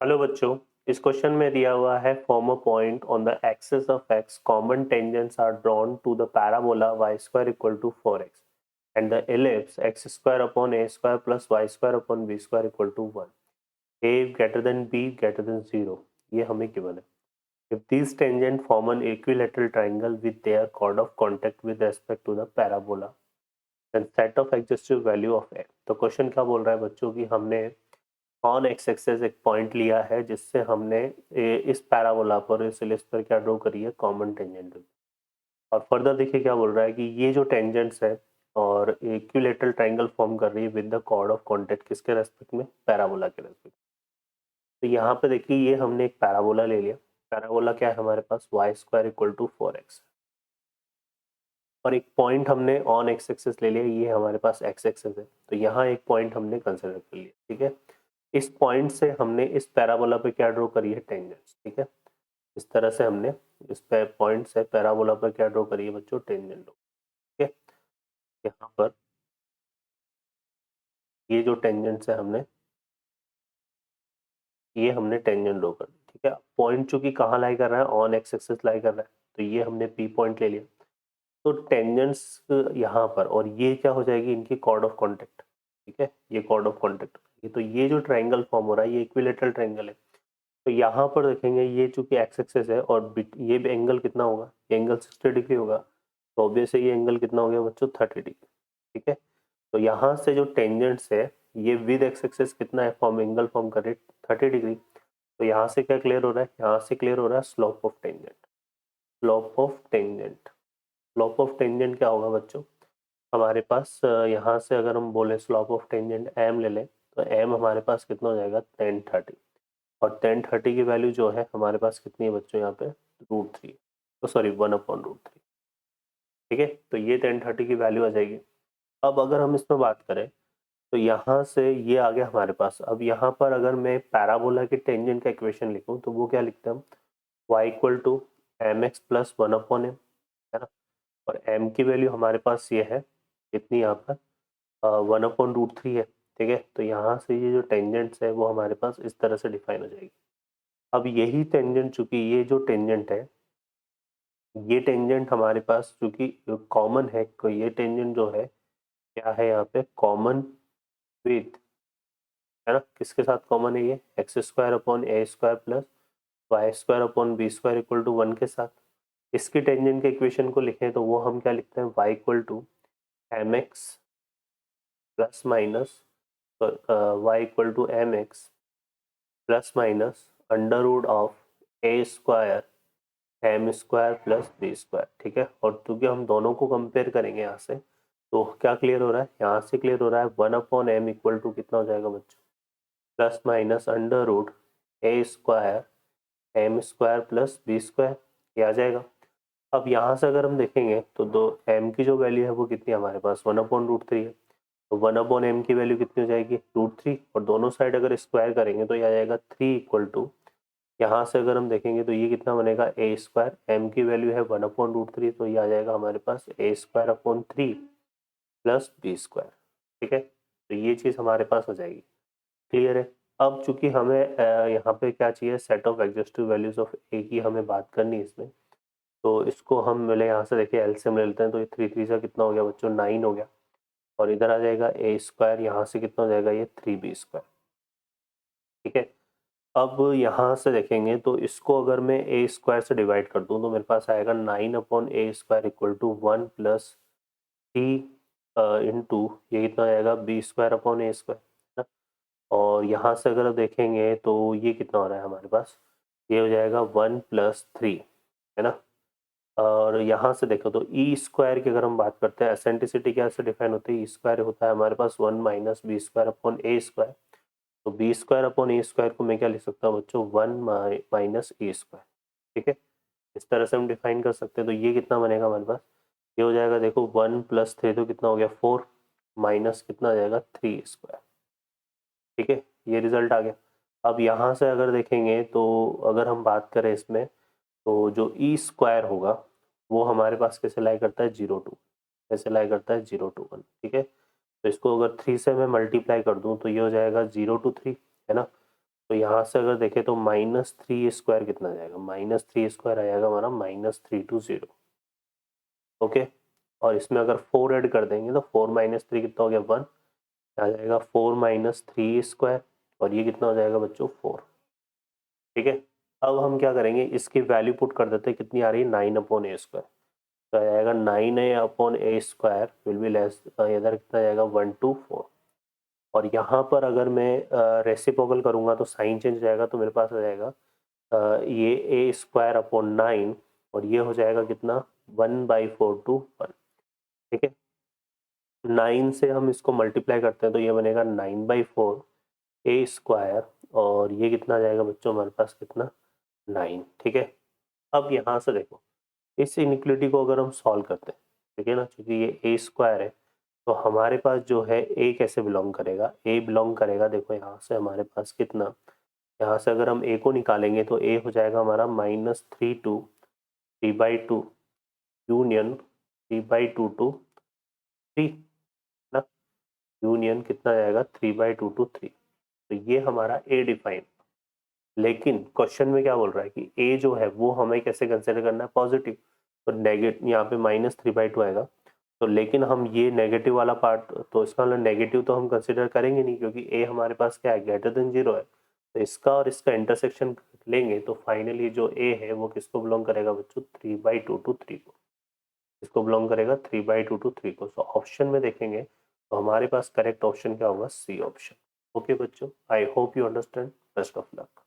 Hello बच्चों, इस question में दिया हुआ है form a point on the axis of x common tangents are drawn to the parabola y square equal to 4x and the ellipse x square upon a square plus y square upon b square equal to 1, a greater than b greater than 0। ये हमें given है। If this tangent form an equilateral triangle with their chord of contact with respect to the parabola then set of एग्जिस्टिव value of ए। तो question क्या बोल रहा है बच्चों की, हमने ऑन एक्स एक्सेस एक पॉइंट लिया है जिससे हमने इस पैराबोला पर इस इलिप्स पर क्या ड्रॉ करी है, कॉमन टेंजेंट। और फर्दर देखिए क्या बोल रहा है कि ये जो टेंजेंट्स है और इक्विलैटरल ट्रायंगल फॉर्म कर रही है with the chord of contact किसके रेस्पेक्ट में, पैराबोला के रेस्पेक्ट। तो यहाँ पे देखिए ये हमने एक पैराबोला ले लिया। पैराबोला क्या है हमारे पास, y square equal to 4x, और एक पॉइंट हमने ऑन एक्स एक्सेस ले लिया, ये हमारे पास एक्स एक्सेस है। तो यहाँ एक पॉइंट हमने कंसिडर कर लिया, ठीक है। इस पॉइंट से हमने इस पैराबोला पे क्या ड्रॉ करी है, टेंजेंट्स, ठीक है। इस तरह से हमने इस पे पॉइंट से पैराबोला पर क्या ड्रॉ करी है बच्चों, टेंजेंट ड्रॉ, ठीक है। यहाँ पर ये जो टेंजेंट्स है हमने हमने टेंजेंट ड्रॉ कर दी, ठीक है। पॉइंट चूंकि कहाँ लाई कर रहा है, ऑन एक्स एक्सिस लाई कर रहा है, तो ये हमने पी पॉइंट ले लिया। तो टेंजेंट्स यहाँ पर, और ये क्या हो जाएगी, इनकी कॉर्ड ऑफ कॉन्टेक्ट, ठीक है। ये कॉर्ड ऑफ कॉन्टेक्ट, तो ये जो ट्राइंगल फॉर्म हो रहा है ये इक्विलेटरल ट्राइंगल है। तो यहाँ पर देखेंगे ये चूंकि एक्स एक्सेस है और ये भी एंगल कितना होगा, ये एंगल 60 डिग्री होगा। तो ऑब्वियसली ये एंगल कितना हो गया बच्चों, 30 डिग्री, ठीक है। तो यहाँ से जो टेंजेंट्स है ये विद एक्स एक्सेस कितना है, फॉर्म एंगल फॉर्म करे 30 डिग्री। तो यहाँ से क्या क्लियर हो रहा है, यहाँ से क्लियर हो रहा है slope of tangent. Slope of tangent, slope of tangent क्या होगा बच्चों हमारे पास, यहाँ से अगर हम बोले स्लोप ऑफ टेंजेंट एम ले लें, तो एम हमारे पास कितना हो जाएगा, 1030। और 1030 की वैल्यू जो है हमारे पास कितनी है बच्चों, यहाँ पे √3, तो सॉरी 1/√3, ठीक है। तो ये 1030 की वैल्यू आ जाएगी। अब अगर हम इसमें बात करें तो यहाँ से ये आ गया हमारे पास। अब यहाँ पर अगर मैं पैराबोला के टेंजेंट का इक्वेशन लिखूँ तो वो क्या लिखते हैं हम, y equal to m x plus 1/m, है ना। और m की वैल्यू हमारे पास ये है कितनी, यहाँ पर 1/√3 है, ठीक है। तो यहाँ से ये जो टेंजेंट्स है वो हमारे पास इस तरह से डिफाइन हो जाएगी। अब यही टेंजेंट, चूंकि ये जो टेंजेंट है ये टेंजेंट हमारे पास चूंकि कॉमन है, तो ये टेंजेंट जो है क्या है यहाँ पे, कॉमन विथ, है ना, किसके साथ कॉमन है ये, x square upon a square plus y square upon b square equal to 1 के साथ। इसकी टेंजेंट के इक्वेशन को लिखें तो वो हम क्या लिखते हैं, y equal to m x plus minus, y equal to m x plus minus under root of a square m square plus b square, ठीक है। और क्योंकि हम दोनों को कंपेयर करेंगे यहाँ से, तो क्या क्लियर हो रहा है, यहाँ से क्लियर हो रहा है 1/m इक्वल टू कितना हो जाएगा बच्चों, plus minus under root a square m square plus b square, ये आ जाएगा। अब यहाँ से अगर हम देखेंगे तो दो m की जो वैल्यू है वो कितनी है हमारे पास, 1/√3 है। तो 1/m की वैल्यू कितनी हो जाएगी, √3, और दोनों साइड अगर स्क्वायर करेंगे तो ये आ जाएगा 3 इक्वल टू, यहाँ से अगर हम देखेंगे तो ये कितना बनेगा, ए स्क्वायर, एम की वैल्यू है 1/√3, तो ये आ जाएगा हमारे पास a square upon 3 plus b square, ठीक है। तो ये चीज़ हमारे पास हो जाएगी, क्लियर है। अब चूंकि हमें यहाँ पे क्या चाहिए, सेट ऑफ एग्जिस्टिव वैल्यूज ऑफ ए की हमें बात करनी है इसमें। तो इसको हम मिले यहाँ से देखिए एलसीएम ले लेते हैं, तो ये 3 3 से कितना हो गया बच्चों, 9 हो गया। और इधर आ जाएगा ए स्क्वायर, यहाँ से कितना हो जाएगा, ये 3b स्क्वायर, ठीक है। अब यहाँ से देखेंगे तो इसको अगर मैं ए स्क्वायर से डिवाइड कर दूँ तो मेरे पास आएगा 9/a² equal to 1 plus 3 into ये कितना आएगा, b² अपॉन a², है ना। और यहाँ से अगर देखेंगे तो ये कितना हो रहा है हमारे पास, ये हो जाएगा 1+3, है ना। और यहाँ से देखो तो ई स्क्वायर की अगर हम बात करते हैं, एसेंटिसिटी क्या से डिफाइन होती है, ई स्क्वायर होता है हमारे पास 1 माइनस b² अपॉन a²। तो b² अपॉन a² को मैं क्या लिख सकता हूँ बच्चों, 1 माइनस a², ठीक है। इस तरह से हम डिफाइन कर सकते हैं। तो ये कितना बनेगा हमारे पास, ये हो जाएगा देखो 1+3 तो कितना हो गया 4, माइनस कितना आ जाएगा 3 स्क्वायर, ठीक है। ये रिजल्ट आ गया। अब यहाँ से अगर देखेंगे तो अगर हम बात करें इसमें, तो जो ई स्क्वायर होगा वो हमारे पास कैसे लाई करता है, 0 to, कैसे लाई करता है 0 to 1, ठीक है। तो इसको अगर 3 से मैं मल्टीप्लाई कर दूं तो ये हो जाएगा 0 to 3, है ना। तो यहाँ से अगर देखें तो -3 स्क्वायर कितना जाएगा, -3 स्क्वायर आ जाएगा हमारा -320। ओके, और इसमें अगर 4 ऐड कर देंगे तो 4 - 3 कितना हो गया 1, आ जाएगा 4 - 3 स्क्वायर, और ये कितना हो जाएगा बच्चों 4। ठीक है, अब हम क्या करेंगे, इसकी वैल्यू पुट कर देते हैं, कितनी आ रही है 9/a², तो आ जाएगा 9a/a² विल बी लेस, इधर कितना जाएगा 1/4। और यहाँ पर अगर मैं रेसिप्रोकल करूँगा तो साइन चेंज हो जाएगा, तो मेरे पास आ जाएगा ये a²/9, और ये हो जाएगा कितना 1/4 to 1। ठीक है, 9 से हम इसको मल्टीप्लाई करते हैं तो ये बनेगा 9/4 a², और ये कितना आ जाएगा बच्चों हमारे पास कितना 9। ठीक है, अब यहाँ से देखो, इस इनइक्वालिटी को अगर हम सॉल्व करते हैं, ठीक है ना, क्योंकि ये a² है, तो हमारे पास जो है a कैसे बिलोंग करेगा, a बिलोंग करेगा, देखो यहाँ से हमारे पास कितना, यहाँ से अगर हम a को निकालेंगे तो a हो जाएगा हमारा -3 to 3/2 यूनियन 3/2 to 3 ना, यूनियन कितना जाएगा 3/2 to 3। तो ये हमारा a डिफाइन। लेकिन क्वेश्चन में क्या बोल रहा है कि a जो है वो हमें कैसे कंसिडर करना है, पॉजिटिव, तो नेगेटिव यहाँ पे -3/2 आएगा। तो लेकिन हम ये नेगेटिव वाला पार्ट, तो इसका मतलब नेगेटिव तो हम कंसिडर करेंगे नहीं, क्योंकि a हमारे पास क्या है ग्रेटर देन 0 है। तो इसका और इसका इंटरसेक्शन लेंगे तो फाइनली जो a है वो किसको बिलोंग करेगा बच्चों 3/2 to 3 को, इसको बिलोंग करेगा 3/2 to 3 को। सो ऑप्शन में देखेंगे तो हमारे पास करेक्ट ऑप्शन क्या होगा, सी ऑप्शन। ओके बच्चों, I hope you understand, best of luck.